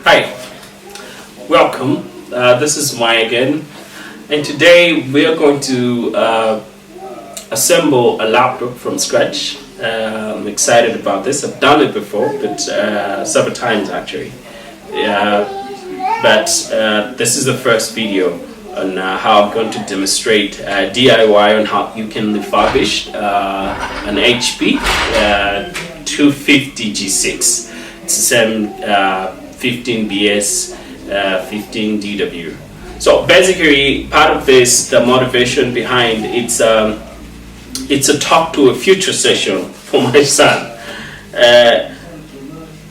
Hi, welcome. This is Maya again, and today we are going to assemble a laptop from scratch. I'm excited about this. I've done it before, but several times actually. But this is the first video on how I'm going to demonstrate DIY on how you can refurbish an HP 250 G6. It's the same 15 BS 15 DW. So basically, part of this, the motivation behind it's a talk to a future session for my son.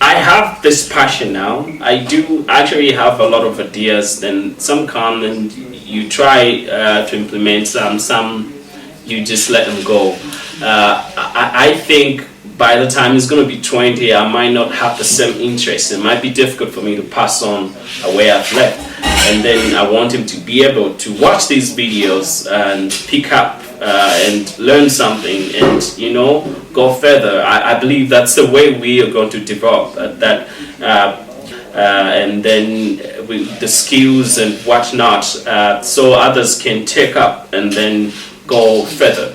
I have this passion now. I do actually have a lot of ideas, and some come and you try to implement some you just let them go. I think by the time he's going to be 20, I might not have the same interest. It might be difficult for me to pass on where I've left. And then I want him to be able to watch these videos and pick up and learn something and, you know, go further. I believe that's the way we are going to develop that. And then with the skills and whatnot, so others can take up and then go further.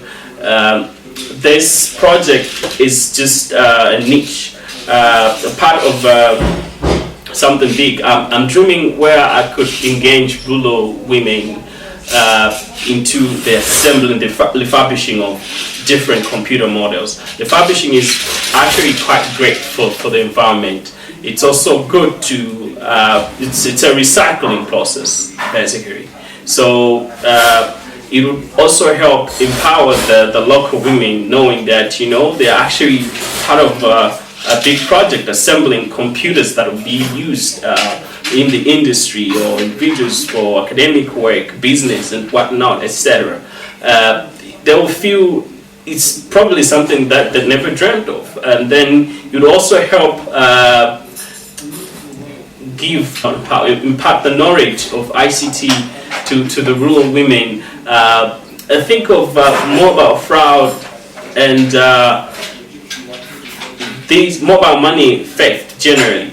This project is just a niche, a part of something big. I'm dreaming where I could engage rural women into the assembling, the refurbishing of different computer models. Refurbishing is actually quite great for the environment. It's also good to, it's a recycling process, basically. So it would also help empower the local women, knowing that, you know, they're actually part of a big project, assembling computers that will be used in the industry or individuals for academic work, business and whatnot, etc. They will feel it's probably something that they never dreamt of. And then it would also help impart the knowledge of ICT to the rural women. I think of mobile fraud and these mobile money theft generally.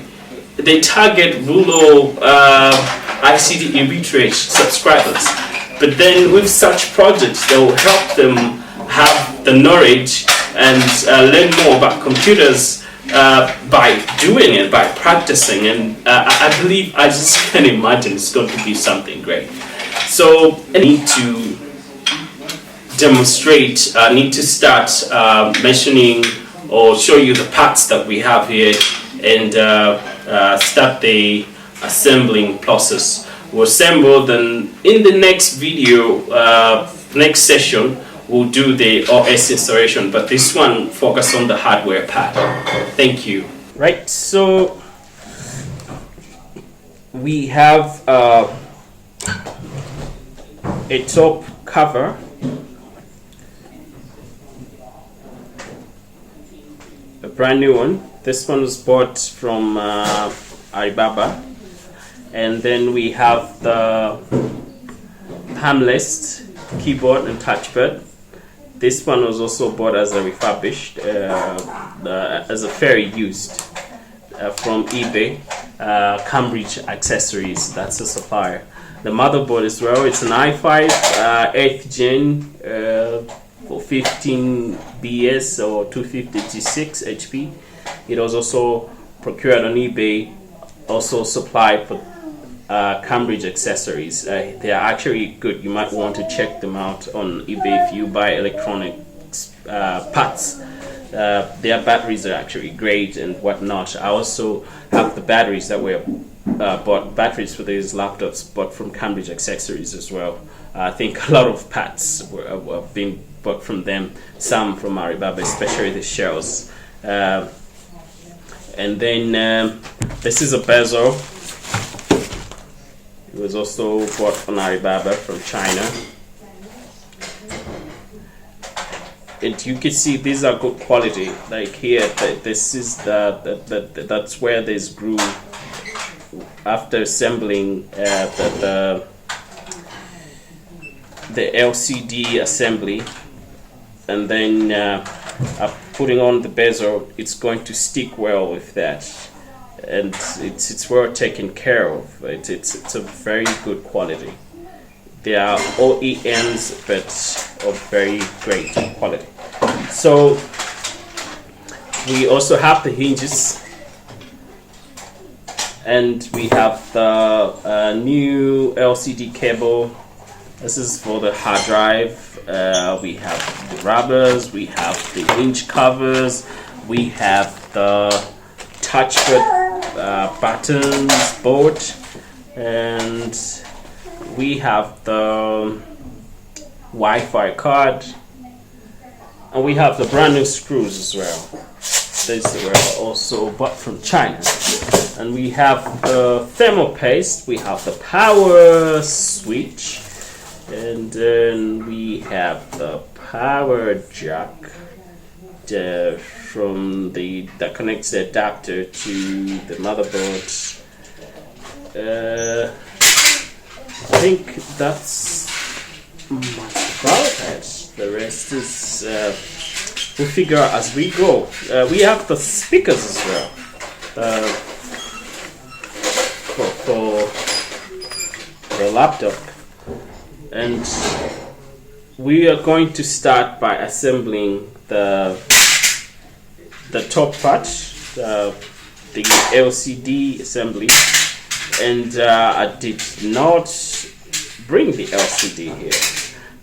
They target rural ICT illiterate subscribers. But then with such projects, they will help them have the knowledge and learn more about computers by doing it, by practicing. And I believe, I just can imagine it's going to be something great. So I need to demonstrate, I need to start mentioning or show you the parts that we have here and start the assembling process. We'll assemble, then in the next video, next session, we'll do the OS installation, but this one focus on the hardware part. Thank you. Right, so we have a top cover, a brand new one. This one was bought from Alibaba, and then we have the harmless keyboard and touchpad. This one was also bought as a refurbished, as a fair used from eBay. Cambridge Accessories, that's a supplier. The motherboard as well, it's an i5 8th gen for 15 BS or 250 G6 HP. It was also procured on eBay, also supplied for Cambridge Accessories. They are actually good. You might want to check them out on eBay if you buy electronics parts. Their batteries are actually great and whatnot. I also have the batteries that were bought, batteries for these laptops bought from Cambridge Accessories as well. I think a lot of parts have been bought from them, some from Alibaba, especially the shells. And then this is a bezel. It was also bought from Alibaba from China. And you can see these are good quality. Like here, this is that's where this grew after assembling the LCD assembly, and then putting on the bezel. It's going to stick well with that. and it's well taken care of. It's a very good quality. They are OEMs, but of very great quality. So we also have the hinges, and we have the new LCD cable. This is for the hard drive. We have the rubbers, we have the hinge covers, we have the touchpad buttons board, and we have the Wi-Fi card, and we have the brand new screws as well. These were also bought from China. And we have the thermal paste, we have the power switch, and then we have the power jack that connects the adapter to the motherboard. I think that's much about it. The rest is we'll figure out as we go. We have the speakers as well for the laptop, and we are going to start by assembling the top part, the LCD assembly. And I did not bring the LCD here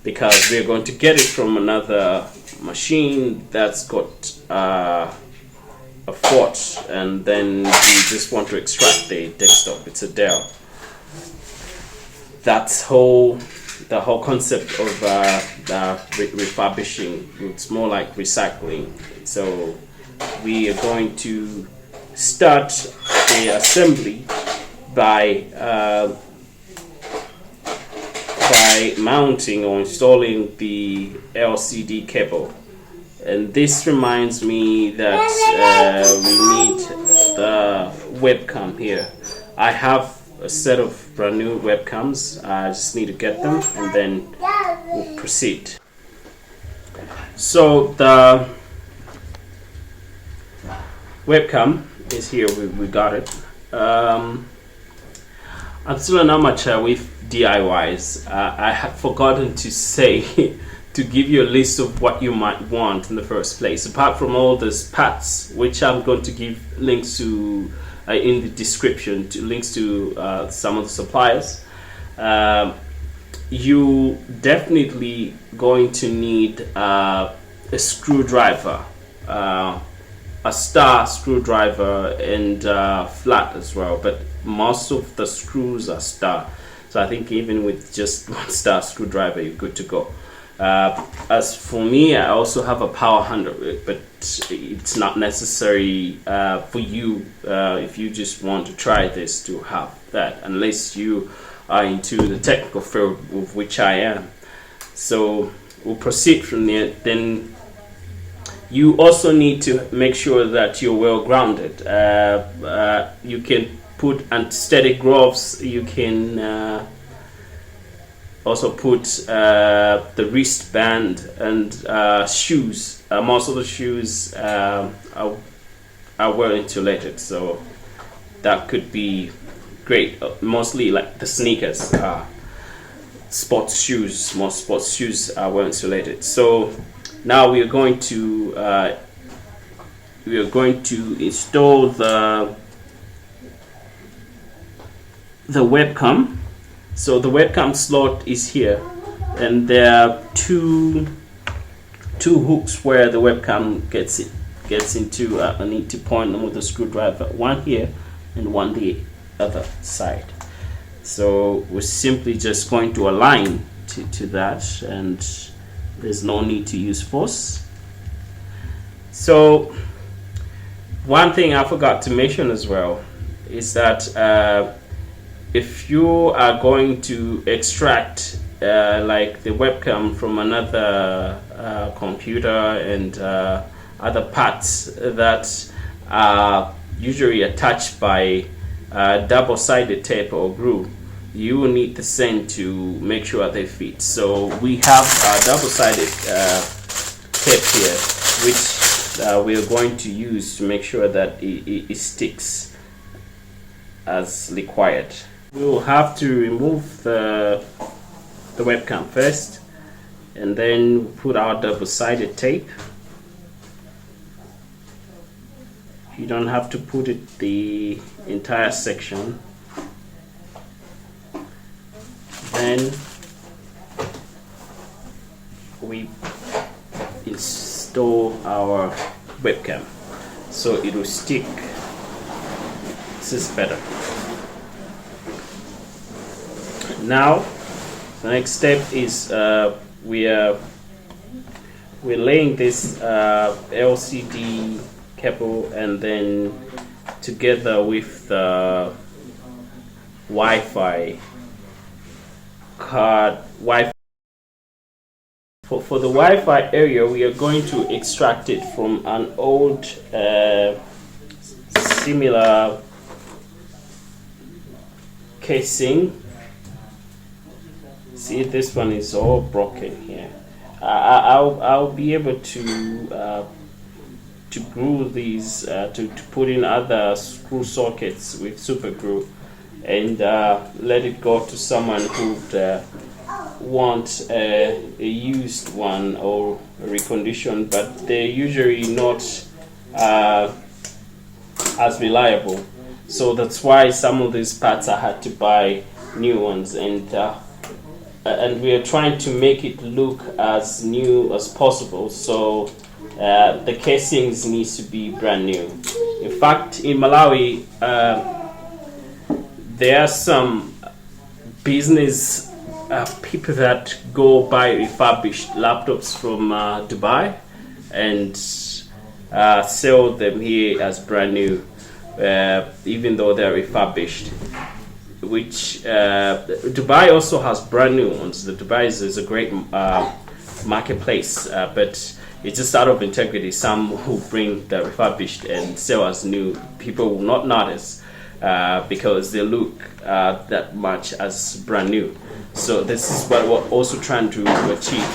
because we're going to get it from another machine that's got a port, and then we just want to extract the desktop. It's a Dell. That's the whole concept of refurbishing. It's more like recycling. So we are going to start the assembly by mounting or installing the LCD cable. And this reminds me that we need the webcam here. I have a set of brand new webcams. I just need to get them, and then we'll proceed. So the webcam is here. We got it. I'm still an amateur with DIYs. I had forgotten to say to give you a list of what you might want in the first place, apart from all these parts, which I'm going to give links to in the description, to links to some of the suppliers. You definitely going to need a screwdriver, a star screwdriver, and flat as well, but most of the screws are star, so I think even with just one star screwdriver you're good to go. As for me, I also have a power handle, but it's not necessary for you if you just want to try this to have that, unless you are into the technical field, of which I am. So we'll proceed from there. Then you also need to make sure that you're well grounded. You can put anti-static gloves. You can also put the wristband and shoes. Most of the shoes are well insulated, so that could be great. Mostly like the sneakers, sports shoes. Most sports shoes are well insulated. So now we are going to install the webcam. So the webcam slot is here, and there are two hooks where the webcam gets into. I need to point them with a screwdriver, one here and one the other side. So we're simply just going to align to that, and there's no need to use force. So one thing I forgot to mention as well is that if you are going to extract like the webcam from another computer and other parts that are usually attached by double-sided tape or glue, you will need the sand to make sure they fit. So we have a double-sided tape here, which we are going to use to make sure that it sticks as required. We will have to remove the webcam first, and then put our double-sided tape. You don't have to put it the entire section. Then we install our webcam so it will stick. This is better. Now the next step is we're laying this LCD cable, and then together with the Wi-Fi card. For the Wi-Fi area, we are going to extract it from an old similar casing. See, this one is all broken here. I'll be able to glue these to put in other screw sockets with super glue, and let it go to someone who would want a used one or a reconditioned, but they're usually not as reliable. So that's why some of these parts I had to buy new ones, and we are trying to make it look as new as possible. So the casings needs to be brand new. In fact, in Malawi, there are some business people that go buy refurbished laptops from Dubai and sell them here as brand new, even though they're refurbished. Which Dubai also has brand new ones. The Dubai is a great marketplace, but it's just out of integrity. Some who bring the refurbished and sell as new, people will not notice because they look that much as brand new. So this is what we're also trying to achieve.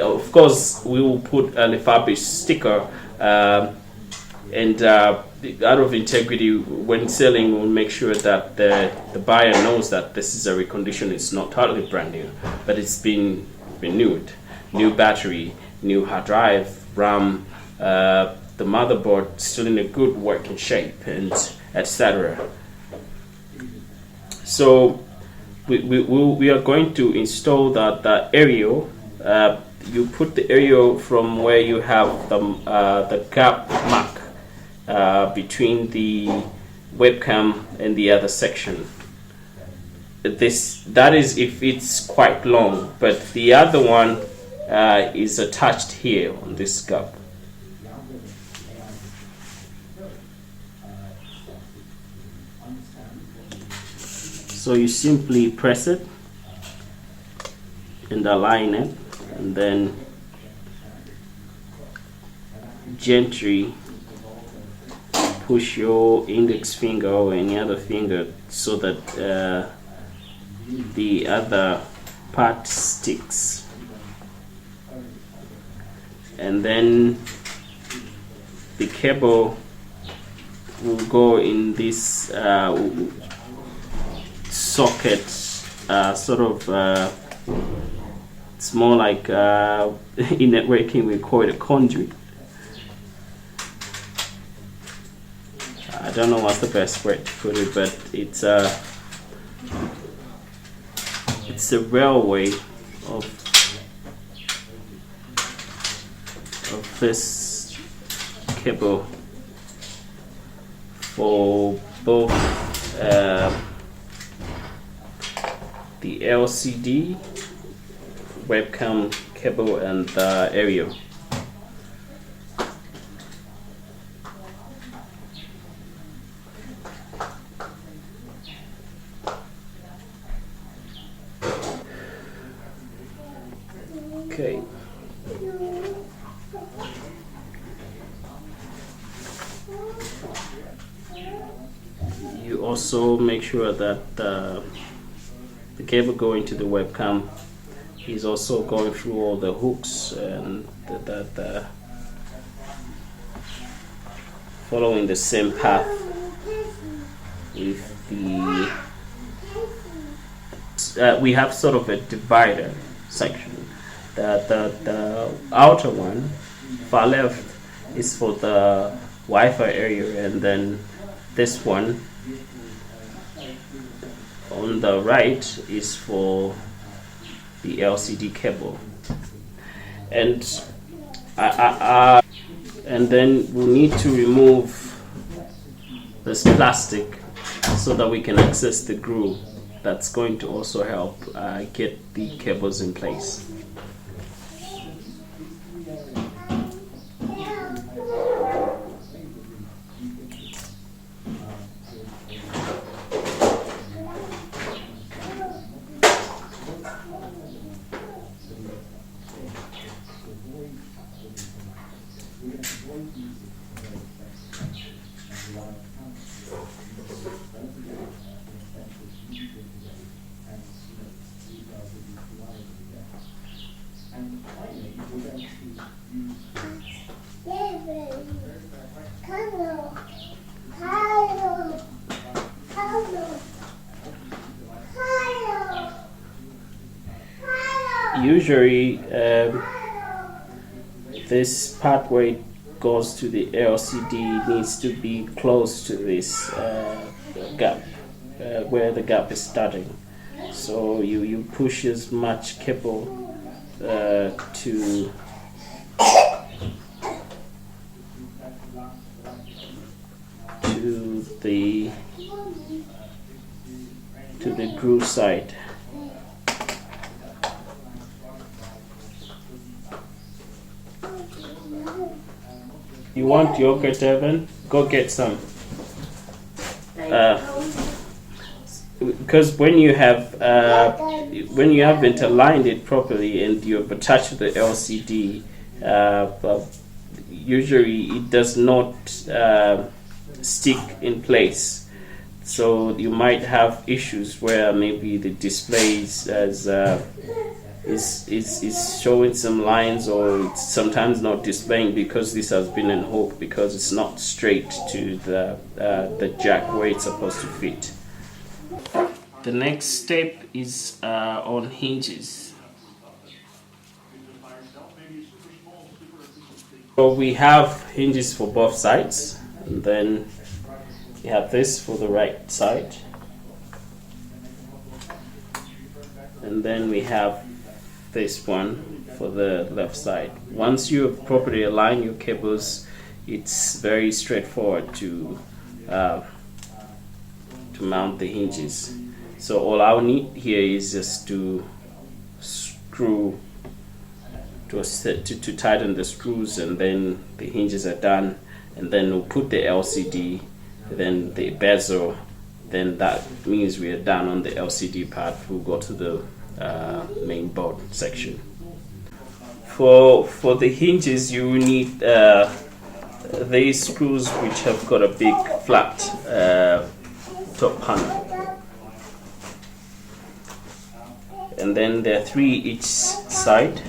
Of course, we will put a refurbished sticker, and out of integrity, when selling, we'll make sure that the buyer knows that this is a recondition. It's not totally brand new, but it's been renewed. New battery, new hard drive, RAM, the motherboard still in a good working shape, and etc. So we are going to install the aerial. You put the aerial from where you have the gap mark between the webcam and the other section. That is if it's quite long, but the other one is attached here on this gap. So you simply press it and align it, and then gently push your index finger or any other finger so that the other part sticks, and then the cable will go in this socket, sort of it's more like in networking we call it a conduit. I don't know what's the best way to put it, but it's a railway of this cable for both the LCD webcam cable and the aerial. Okay. You also make sure that the cable going to the webcam is also going through all the hooks and following the same path if the we have sort of a divider section. The outer one, far left, is for the Wi-Fi area, and then this one on the right is for the LCD cable. And and then we'll need to remove this plastic so that we can access the groove. That's going to also help get the cables in place. Usually this part where it goes to the LCD needs to be close to this gap, where the gap is starting. So you push as much cable to the groove side. You want yogurt, DAVEN? Go get some. Because when you haven't aligned it properly and you've attached the LCD, usually it does not stick in place. So you might have issues where maybe the display is showing some lines, or it's sometimes not displaying because this has been unhooked, because it's not straight to the jack where it's supposed to fit. The next step is on hinges. So we have hinges for both sides, and then you have this for the right side, and then we have this one for the left side. Once you have properly aligned your cables, it's very straightforward to mount the hinges. So all I'll need here is just to screw to tighten the screws, and then the hinges are done, and then we'll put the LCD, then the bezel, then that means we are done on the LCD part. We'll go to the main board section. For the hinges, you will need these screws, which have got a big flat top panel, and then there are 3 each side.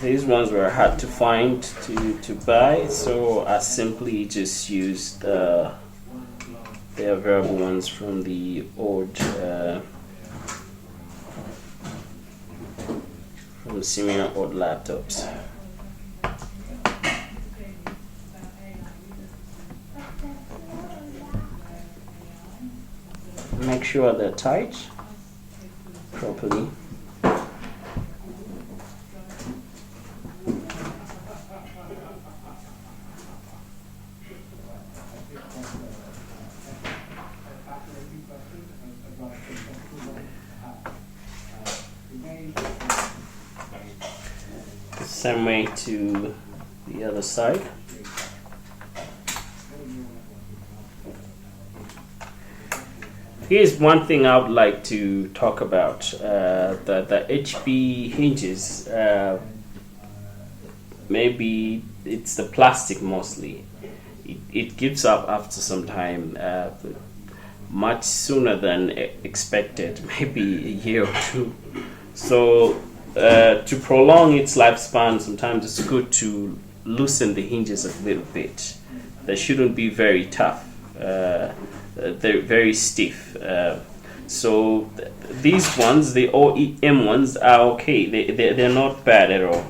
These ones were hard to find to buy, so I simply just used the available ones from the old from similar old laptops. Make sure they're tight properly. Same way to the other side. Here's one thing I would like to talk about. The HP hinges, maybe it's the plastic mostly. It gives up after some time, much sooner than expected, maybe a year or 2. So to prolong its lifespan, sometimes it's good to loosen the hinges a little bit. They shouldn't be very tough. They're very stiff. So these ones, the OEM ones, are okay. They're not bad at all.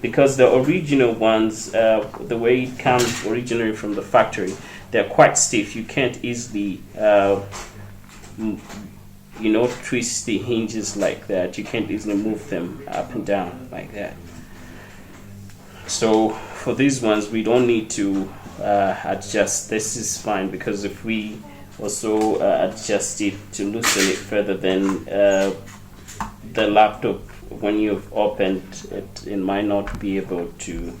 Because the original ones, the way it comes originally from the factory, they're quite stiff. You can't easily, twist the hinges like that. You can't easily move them up and down like that. So for these ones, we don't need to adjust. This is fine, because if we also adjust it to loosen it further, then the laptop, when you've opened it, it might not be able to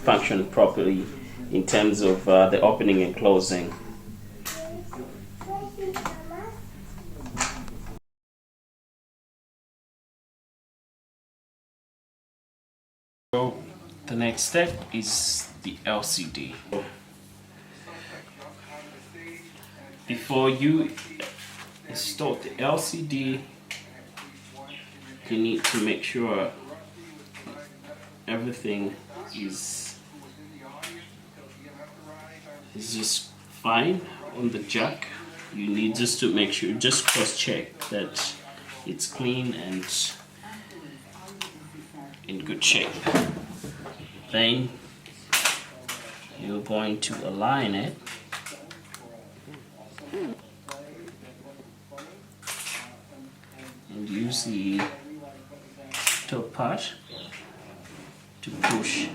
function properly in terms of the opening and closing. So the next step is the LCD. Before you install the LCD, you need to make sure everything is just fine on the jack. You need just to make sure, just cross check that it's clean and in good shape. Then you're going to align it and use the top part to push.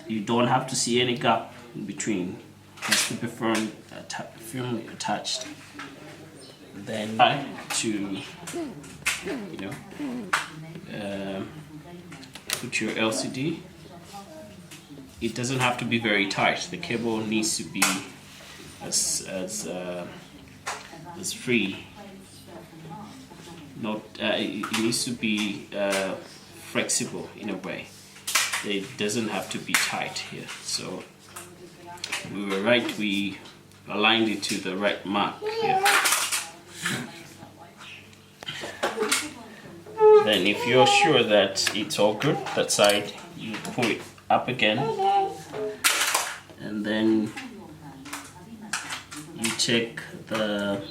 You don't have to see any gap in between. It has to be firmly attached. Then try to put your LCD. It doesn't have to be very tight. The cable needs to be as free. It needs to be flexible in a way. It doesn't have to be tight here. So we were right. We aligned it to the right mark here. Then if you're sure that it's all good, that side, you pull it up again, and then you check the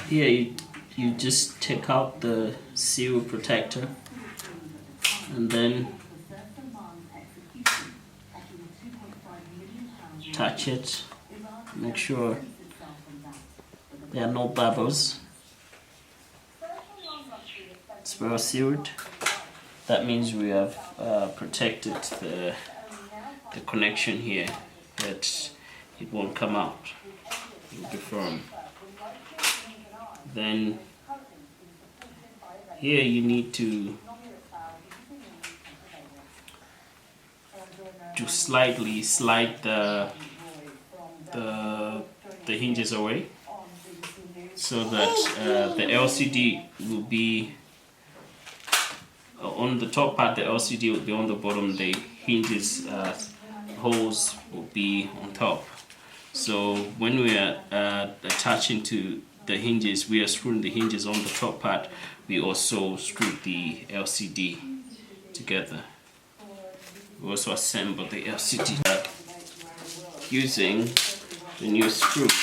here you just take out the seal protector, and then touch it. Make sure there are no bubbles. It's well sealed. That means we have protected the connection here, that it won't come out. It will be firm. Then here you need to slightly slide the hinges away, so that the LCD will be on the top part. The LCD will be on the bottom. The hinges holes will be on top. So when we are attaching to the hinges, we are screwing the hinges on the top part. We also screw the LCD together. We also assemble the LCD using the new screws,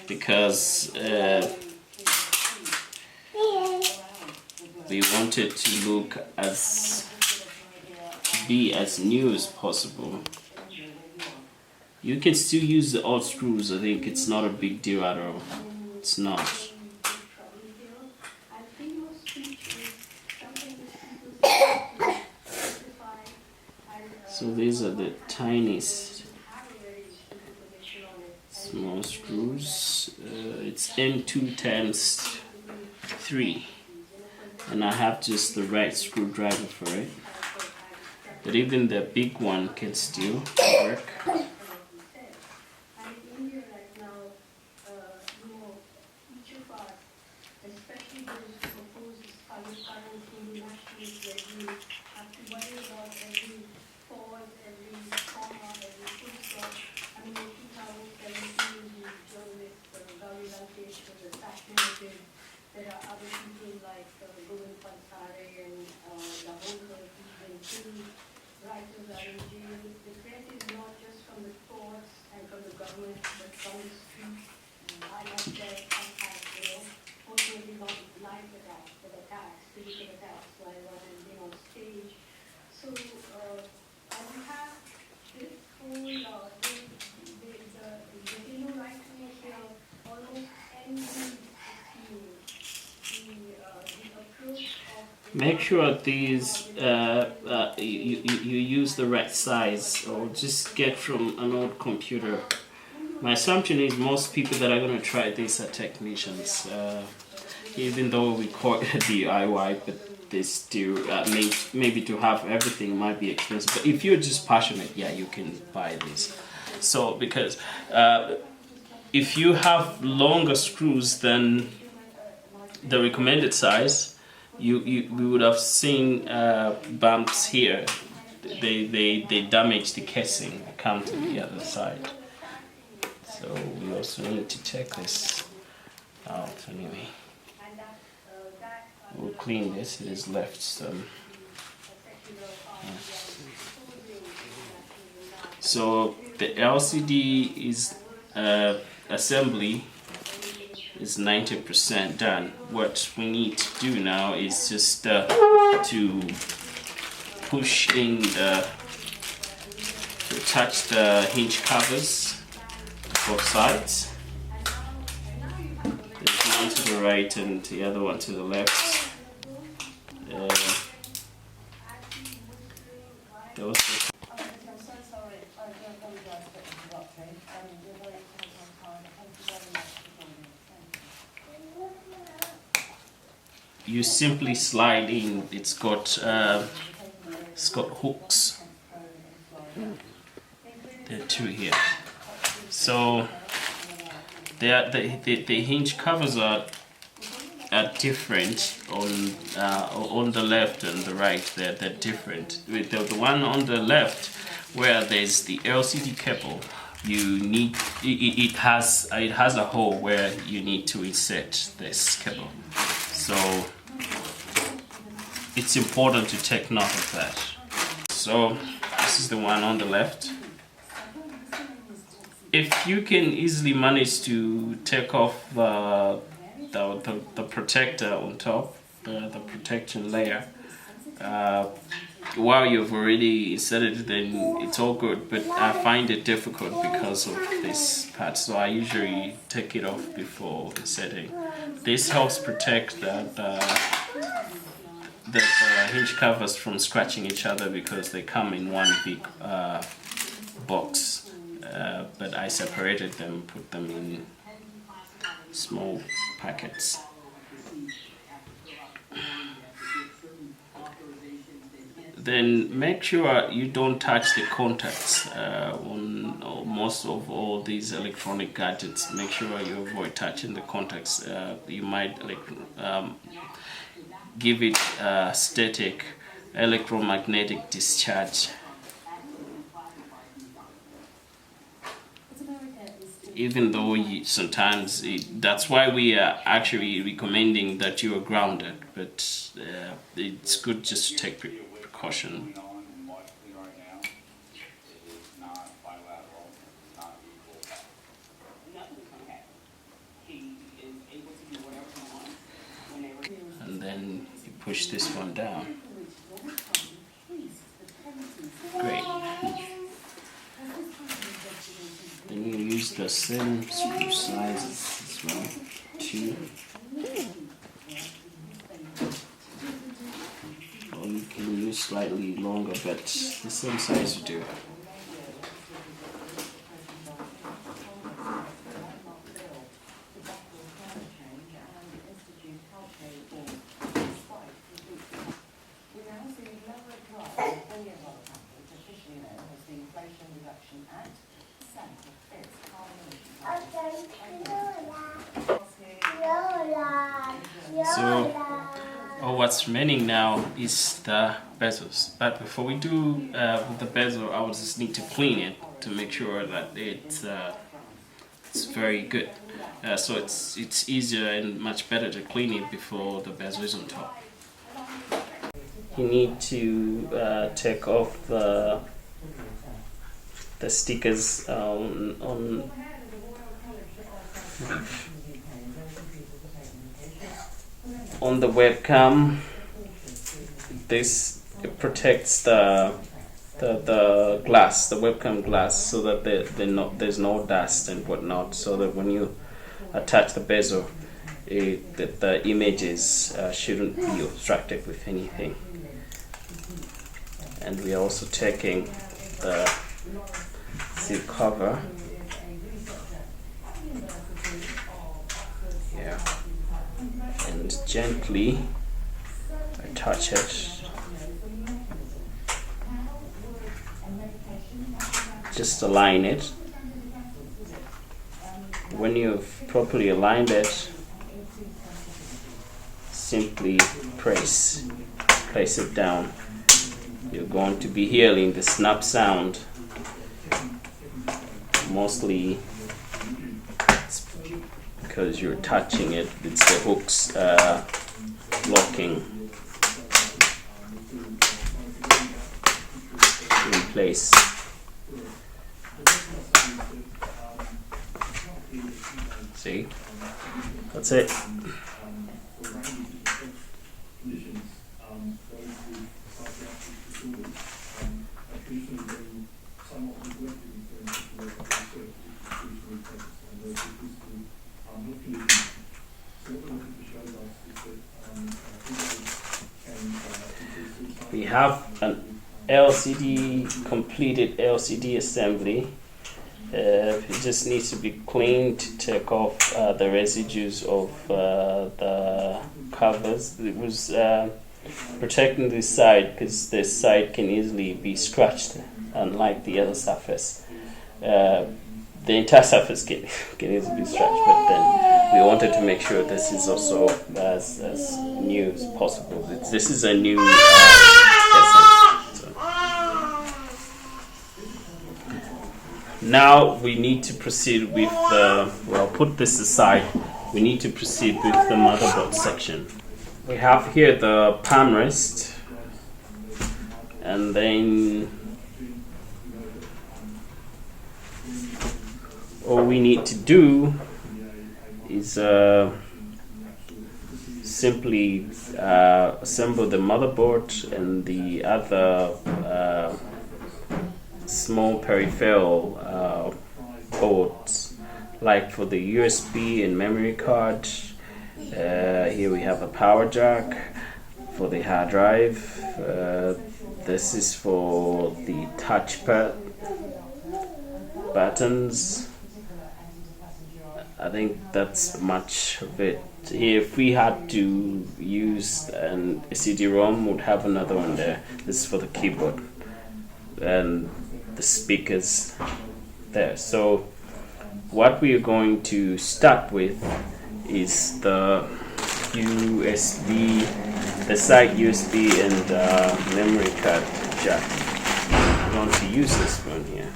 because we want it to look be as new as possible. You can still use the old screws. I think it's not a big deal at all. It's not. So these are the tiniest small screws. It's N2 times 3, and I have just the right screwdriver for it. But even the big one can still work. the threat is not just from the courts and from the government, but from the streets. I like that sometimes, fortunately not live attacks, physical attacks, while I'm being on stage. So I would have this whole, the right to make almost any make sure these you use the right size, or just get from an old computer. My assumption is most people that are going to try this are technicians, even though we call it DIY, but they still maybe to have everything might be expensive. But if you're just passionate, yeah, you can buy this. So because if you have longer screws than the recommended size, we would have seen bumps here. They damage the casing, come to the other side. So we also need to check this out anyway. We'll clean this, it is left some. So the LCD is assembly is 90% done. What we need to do now is just to push in to attach the hinge covers both sides. There's one to the right and the other one to the left. Those you simply slide in. It's got hooks. There are two here. So the hinge covers are different on the left and the right. They're different. With the one on the left, where there's the LCD cable, you need it has a hole where you need to insert this cable. So it's important to take note of that. So this is the one on the left. If you can easily manage to take off the protector on top, the protection layer, while you've already inserted it, then it's all good. But I find it difficult because of this part, so I usually take it off before inserting. This helps protect the hinge covers from scratching each other because they come in one big box. But I separated them, put them in small packets. Then make sure you don't touch the contacts on most of all these electronic gadgets. Make sure you avoid touching the contacts. You might give it static electromagnetic discharge. Even though sometimes that's why we are actually recommending that you are grounded, but it's good just to take precaution. And then you push this one down. Great. Then you use the same screw sizes as well, 2. Or you can use slightly longer, but the same size you do. So all what's remaining now is the bezels. But before we do with the bezel, I would just need to clean it to make sure that it's very good. So it's easier and much better to clean it before the bezel is on top. You need to take off the the stickers on the webcam. This protects the glass, the webcam glass, so that there's no dust and whatnot, so that when you attach the bezel, the images shouldn't be obstructed with anything. And we are also taking the seal cover here and gently attach it. Just align it. When you've properly aligned it, simply place it down. You're going to be hearing the snap sound. Mostly it's because you're touching it. It's the hooks locking in place. See? That's it. We have an completed LCD assembly. It just needs to be cleaned to take off the residues of the covers. It was protecting this side because this side can easily be scratched, unlike the other surface. The entire surface can easily be scratched, but then we wanted to make sure this is also as new as possible. This is a new Now we need to proceed with put this aside. We need to proceed with the motherboard section. We have here the palm rest, and then all we need to do is simply assemble the motherboard and the other small peripheral boards, like for the USB and memory card. Here we have a power jack for the hard drive. This is for the touchpad buttons. I think that's much of it. If we had to use a CD-ROM, would have another one there. This is for the keyboard and the speakers there. So what we are going to start with is the USB, the side USB and memory card jack. I'm going to use this one here.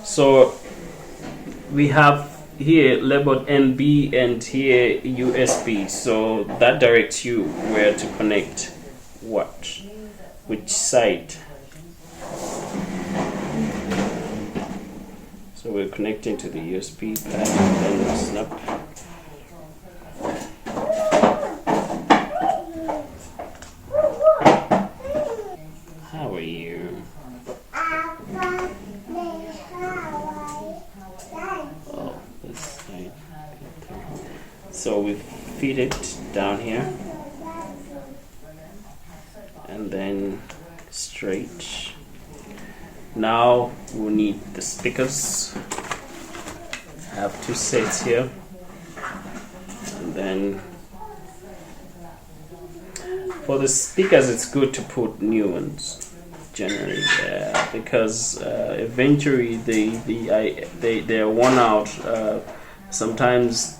So we have here labeled NB and here USB, so that directs you where to connect which side. So we're connecting to the USB pad and then snap. How are you? Oh, this side. So we feed it down here and then straight. Now we'll need the speakers. I have 2 sets here, and then for the speakers it's good to put new ones generally, because eventually they're worn out. Sometimes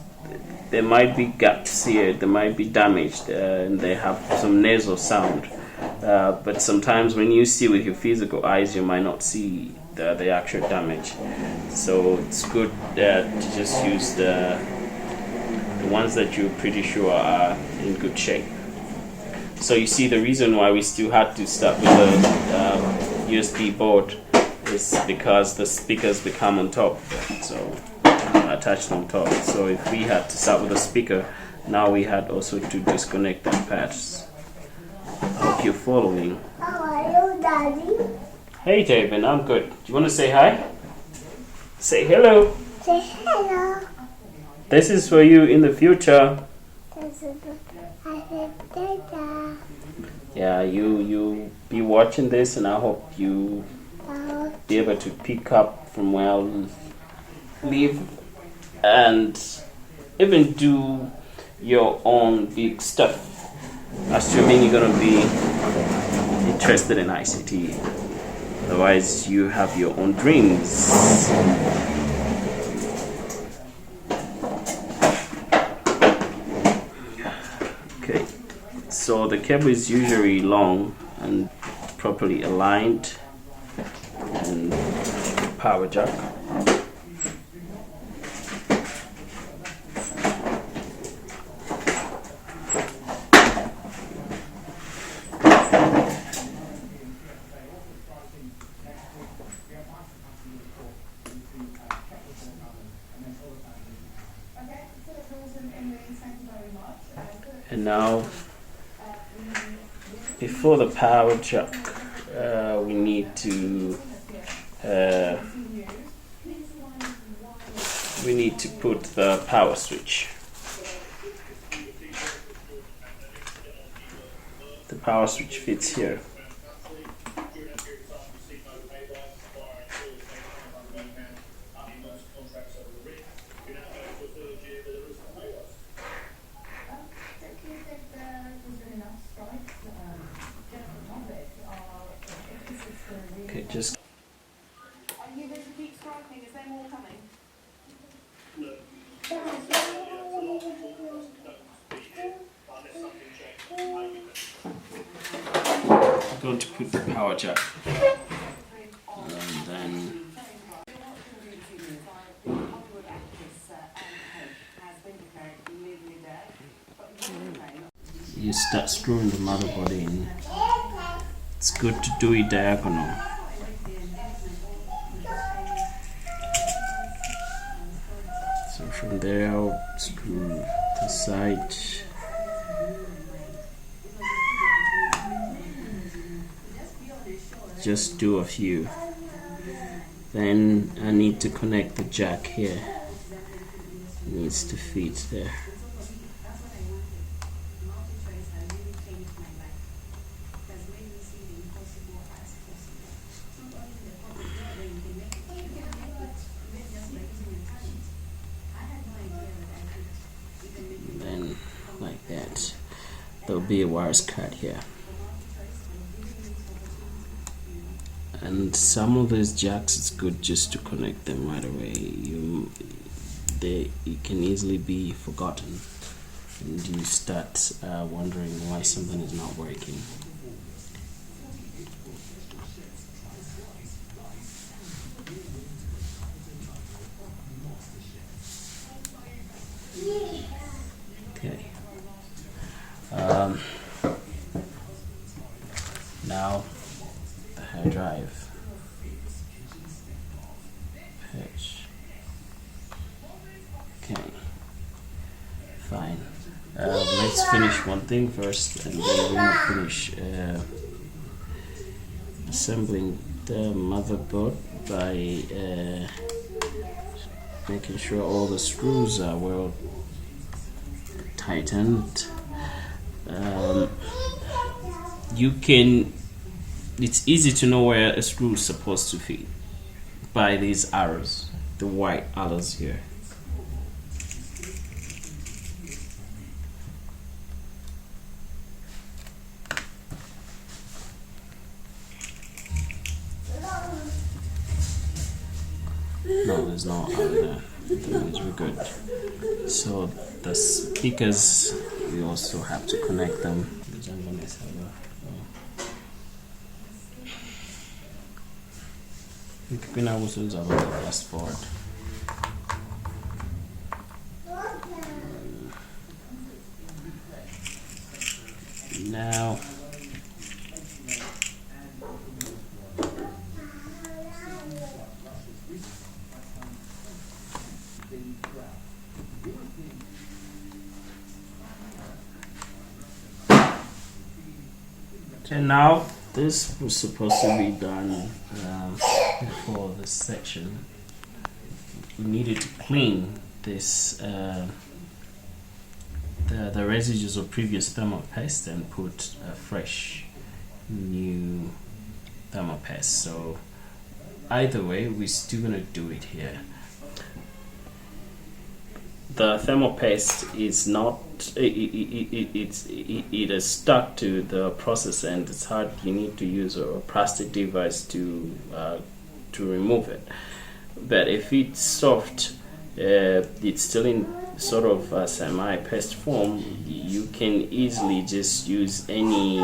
there might be gaps here, they might be damaged, and they have some nasal sound. But sometimes when you see with your physical eyes, you might not see the actual damage. So it's good to just use the the ones that you're pretty sure are in good shape. So you see, the reason why we still had to start with the USB board is because the speakers become on top, so attached on top. So if we had to start with a speaker, now we had also to disconnect the pads. I hope you're following. How are you, Daddy? Hey David, I'm good. Do you want to say hi? Say hello. Say hello. This is for you in the future. I said, Dada. Yeah, you be watching this, and I hope you Oh, be able to pick up from where I leave and even do your own big stuff, assuming you're gonna be interested in ICT. Otherwise, you have your own dreams. Okay, so the cable is usually long and properly aligned, and power jack. And now, before the power jack, we need to put the power switch. The power switch fits here. Okay, just Are you going to keep striking? Is there more coming? I'm going to put the power jack, and then you start screwing the motherboard in. It's good to do it diagonal. So from there I'll screw the side. Just do a few. Then I need to connect the jack here. It needs to fit there. Then like that. There'll be a wires cut here. And some of those jacks, it's good just to connect them right away. It can easily be forgotten, and you start wondering why something is not working. Okay. Now the hard drive. Pitch. Okay. Fine. Let's finish one thing first, and then we're gonna finish assembling the motherboard by making sure all the screws are well tightened. It's easy to know where a screw is supposed to fit by these arrows, the white arrows here. No, there's no arrow there. That means we're good. So the speakers, we also have to connect them. Kita usul zaman fast forward. Now this was supposed to be done before this section. We needed to clean this the residues of previous thermal paste and put a fresh new thermal paste. So either way, we're still gonna do it here. The thermal paste is not it is stuck to the process and it's hard. You need to use a plastic device to remove it. But if it's soft, it's still in sort of a semi-paste form, you can easily just use any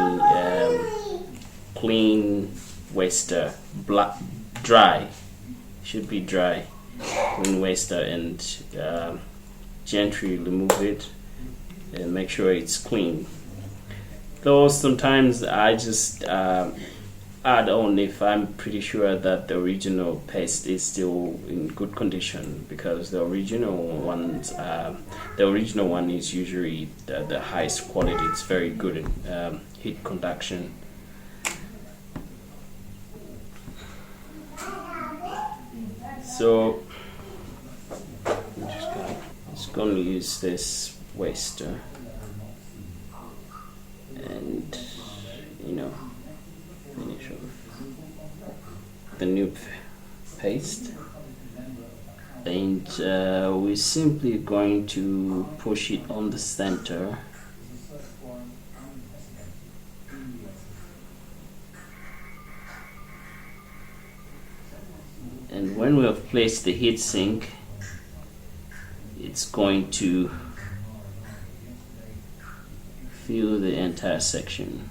clean waster, dry, should be dry, clean waster, and gently remove it and make sure it's clean. Though sometimes I just add on if I'm pretty sure that the original paste is still in good condition, because the original one is usually the highest quality. It's very good in heat conduction. So I'm just going to use this waster and finish off the new paste, and we're simply going to push it on the center. And when we have placed the heat sink, it's going to fill the entire section.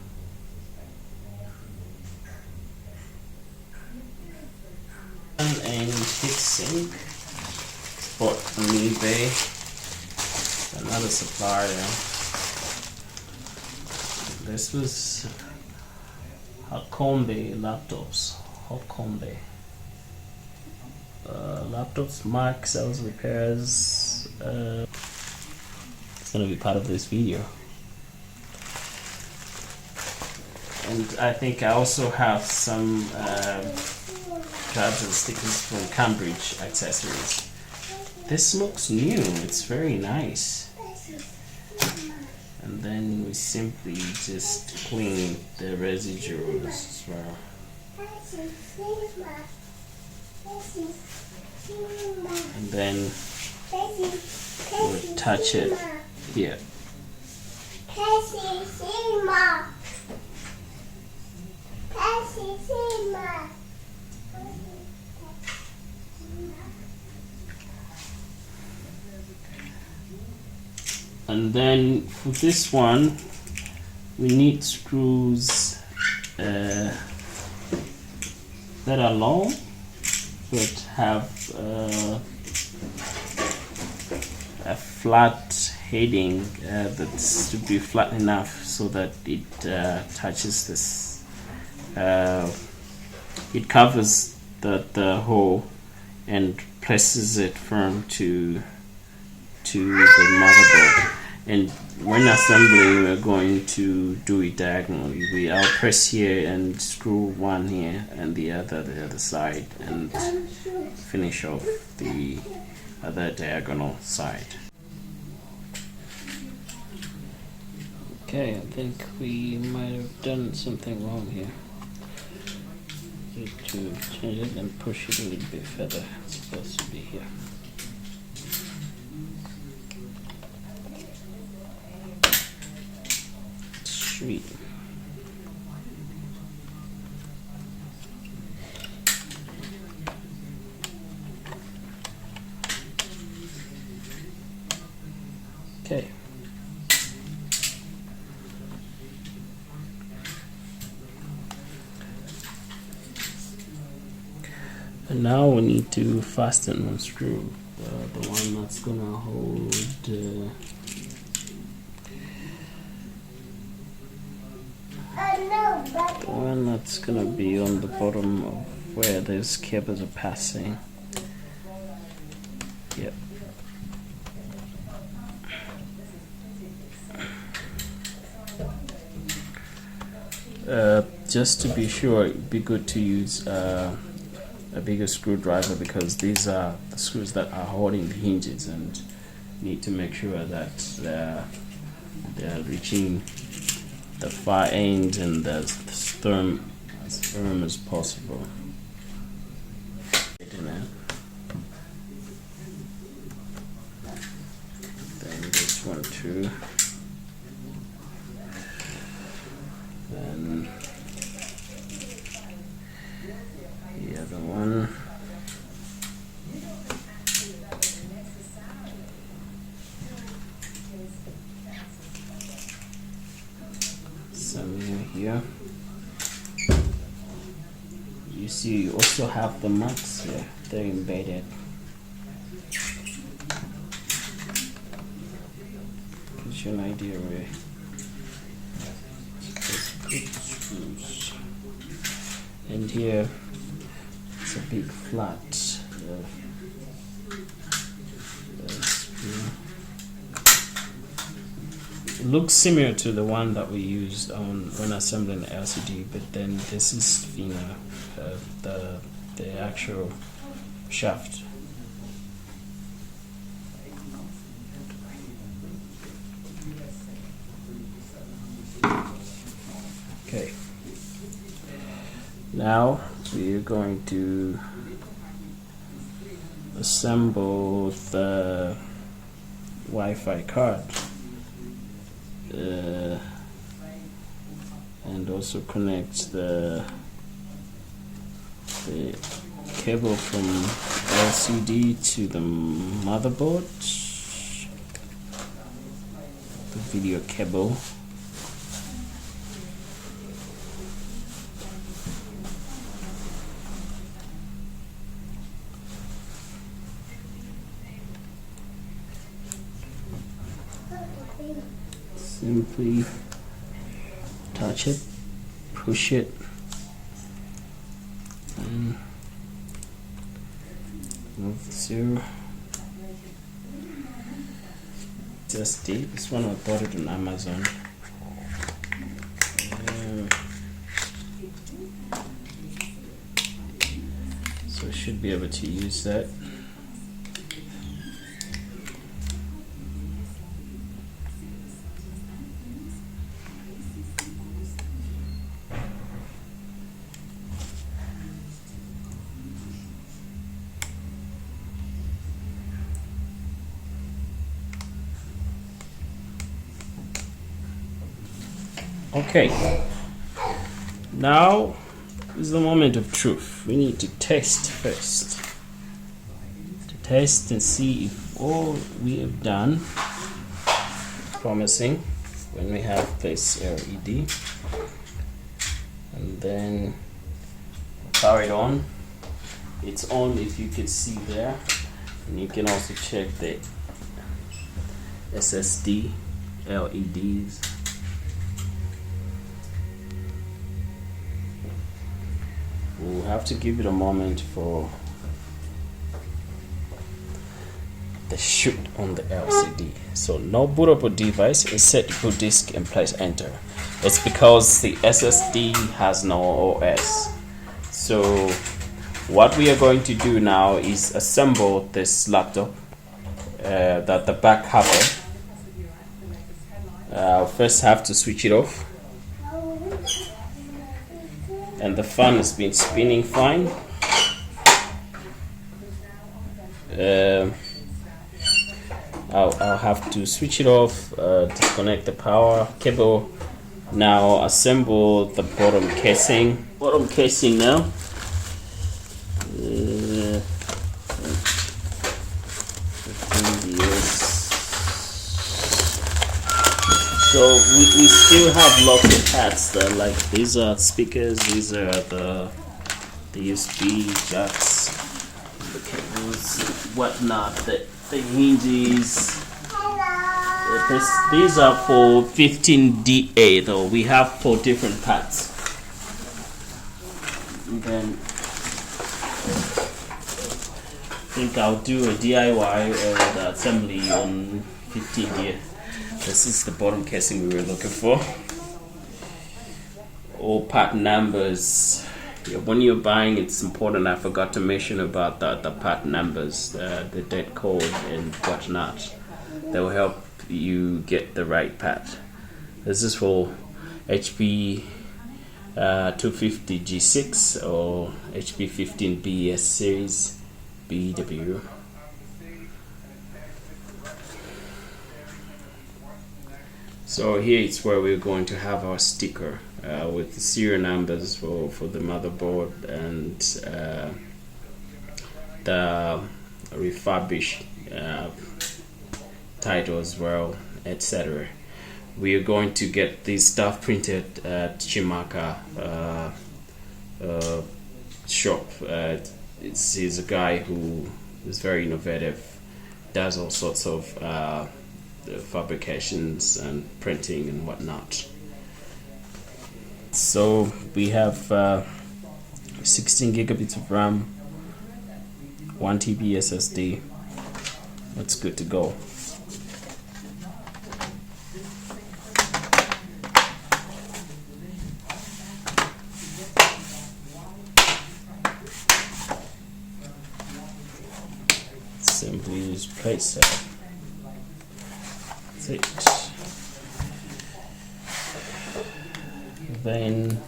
And heat sink, bought from eBay, another supplier. This was Hakombe laptops, Hakombe. Laptops, Mac, sales, repairs. It's gonna be part of this video. And I think I also have some cards and stickers from Cambridge Accessories. This looks new, it's very nice. And then we simply just clean the residuals as well. And then we'll touch it here. And then for this one, we need screws that are long but have a flat heading that should be flat enough so that it touches this. It covers the hole and presses it firm to the motherboard. And when assembling, we're going to do it diagonally. I'll press here and screw one here and the other side, and finish off the other diagonal side. Okay, I think we might have done something wrong here. Need to change it and push it a little bit further. It's supposed to be here. Sweet. Okay. And now we need to fasten one screw, the one that's gonna hold Hello, one that's gonna be on the bottom of where those cables are passing. Yep. Just to be sure, it'd be good to use a bigger screwdriver, because these are the screws that are holding the hinges, and need to make sure that they're reaching the far end and the firm as possible. Then this one too. Then the other one. Some here. You see, you also have the marks here. They're embedded. Gives you an idea where. Screws. And here it's a big flat screw. It looks similar to the one that we used when assembling the LCD, but then this is thinner, the actual shaft. Okay. Now we are going to assemble the Wi-Fi card. And also connect the cable from LCD to the motherboard, the video cable. Simply touch it, push it, and move the 0. SSD. This one I bought it on Amazon. So I should be able to use that. Okay, now is the moment of truth. We need to test first. To test and see if all we have done is promising when we have this LED. And then power it on. It's on, if you can see there. And you can also check the SSD LEDs. We'll have to give it a moment for the shoot on the LCD. So no bootable device, instead boot disk and press enter. It's because the SSD has no OS. So what we are going to do now is assemble this laptop, that the back cover. First have to switch it off. And the fan has been spinning fine. I'll have to switch it off, disconnect the power cable. Now assemble the bottom casing. Bottom casing now. So we still have lots of pads there, like these are speakers, these are the USB jacks, the cables, whatnot, the hinges, These are for 15DA though. We have 4 different parts. And then I think I'll do a DIY or the assembly on 15DA. This is the bottom casing we were looking for. All part numbers. Yeah, when you're buying, it's important. I forgot to mention about the part numbers, the dead code and whatnot. That will help you get the right part. This is for HP 250 G6 or HP 15 BS series BW. So here it's where we're going to have our sticker with the serial numbers for the motherboard and the refurbished title as well, etc. We are going to get this stuff printed at Chimaka shop. He's a guy who is very innovative, does all sorts of fabrications and printing and whatnot. So we have 16 gigabits of RAM, 1 TB SSD. That's good to go. Simply just place it. That's it. Then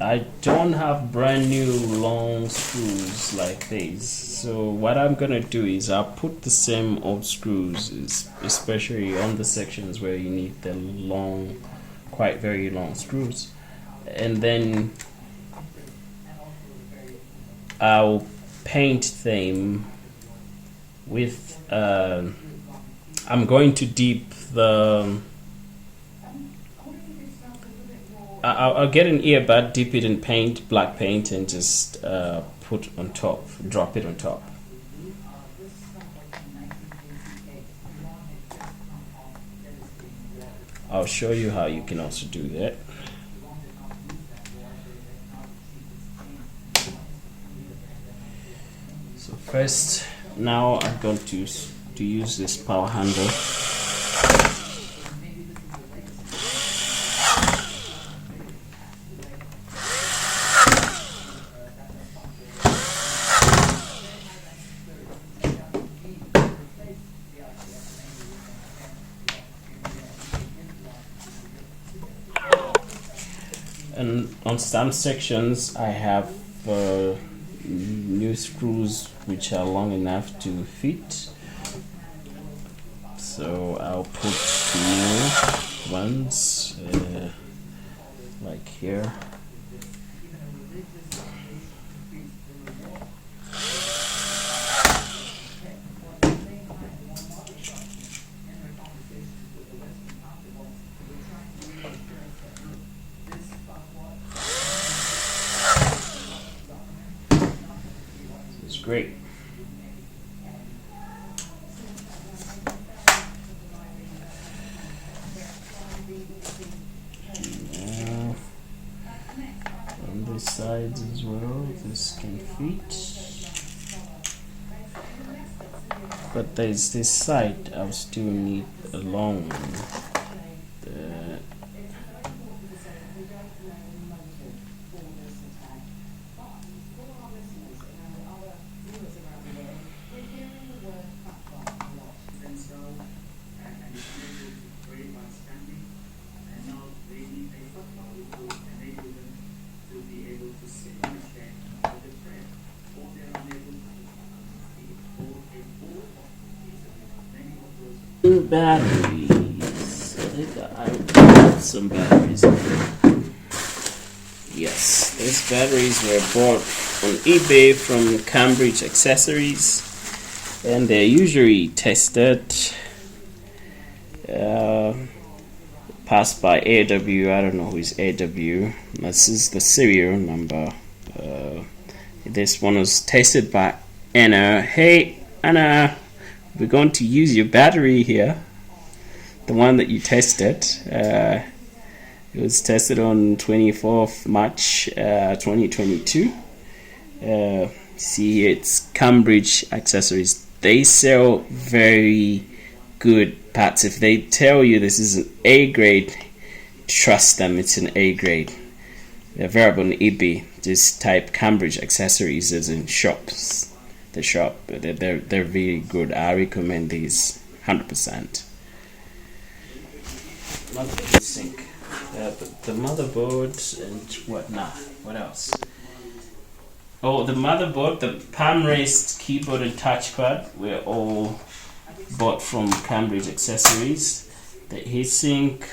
I don't have brand new long screws like these, so what I'm gonna do is I'll put the same old screws, especially on the sections where you need the long, quite very long screws, and then I'll paint them with I'm going to dip the I'll get an earbud, dip it in paint, black paint, and just put on top, drop it on top. I'll show you how you can also do that. So first, now I'm going to use this power handle. And on some sections I have new screws which are long enough to fit, so I'll put new ones like here. Great. Now, on this side as well, this can fit. But there's this side I'll still need a long one. Batteries. I think I have some batteries in here. Yes, these batteries were bought on eBay from Cambridge Accessories, and they're usually tested, passed by AW. I don't know who is AW. This is the serial number. This one was tested by Anna. Hey Anna, we're going to use your battery here, the one that you tested. It was tested on 24th March 2022. See here, it's Cambridge Accessories. They sell very good parts. If they tell you this is an A grade, trust them, it's an A grade. They're available on eBay. Just type Cambridge Accessories as in shops. The shop. They're really good. I recommend these 100%. Sink. The motherboard and whatnot. What else? Oh, the motherboard, the palm raised keyboard and touchpad were all bought from Cambridge Accessories. The heatsink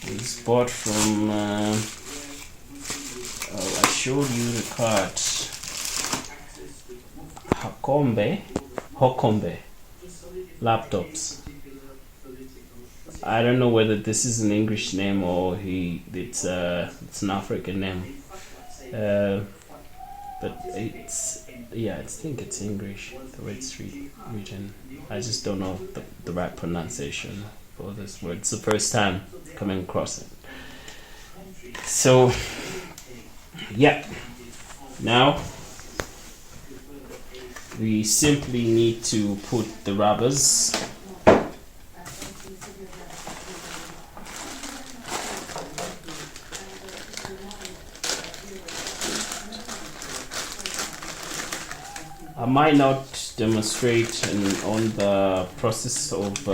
was bought from I showed you the card. Hokombe laptops. I don't know whether this is an English name or it's an African name. But I think it's English, the way it's written. I just don't know the right pronunciation for this word. It's the first time coming across it. So, yeah. Now, we simply need to put the rubbers I might not demonstrate on the process of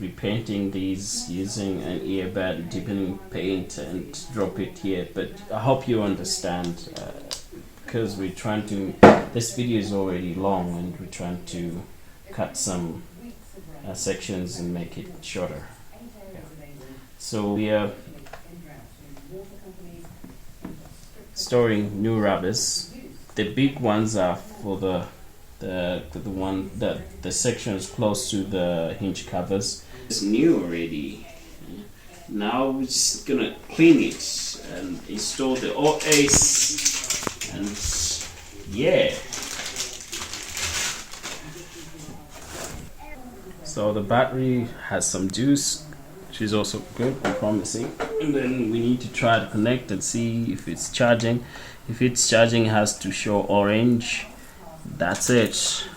repainting these using an earbud, deepening paint and drop it here, but I hope you understand because we're trying to, this video is already long and we're trying to cut some sections and make it shorter. Yeah. So we are storing new rubbers. The big ones are for the sections close to the hinge covers. It's new already. Now we're just gonna clean it and install the OS, and yeah. So the battery has some juice, which is also good and promising. And then we need to try to connect and see if it's charging. If it's charging, it has to show orange. That's it.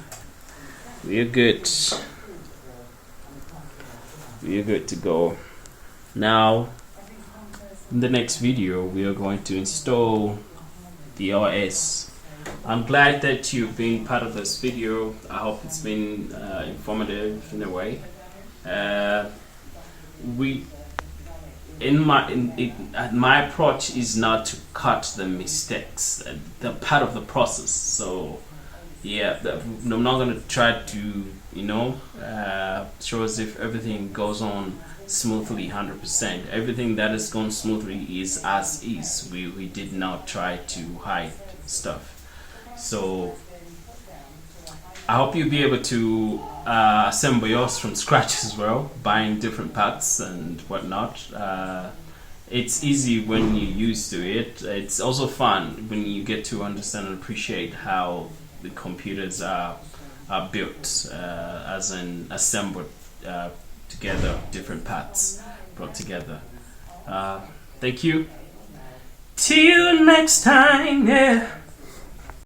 We're good. We're good to go. Now, in the next video, we are going to install the OS. I'm glad that you've been part of this video. I hope it's been informative in a way. My approach is not to cut the mistakes, the part of the process. So yeah, I'm not going to try to show as if everything goes on smoothly 100%. Everything that has gone smoothly is as is. We did not try to hide stuff. So I hope you'll be able to assemble yours from scratch as well, buying different parts and whatnot. It's easy when you're used to it. It's also fun when you get to understand and appreciate how the computers are built, as in assembled together, different parts brought together. Thank you. Till next time, yeah.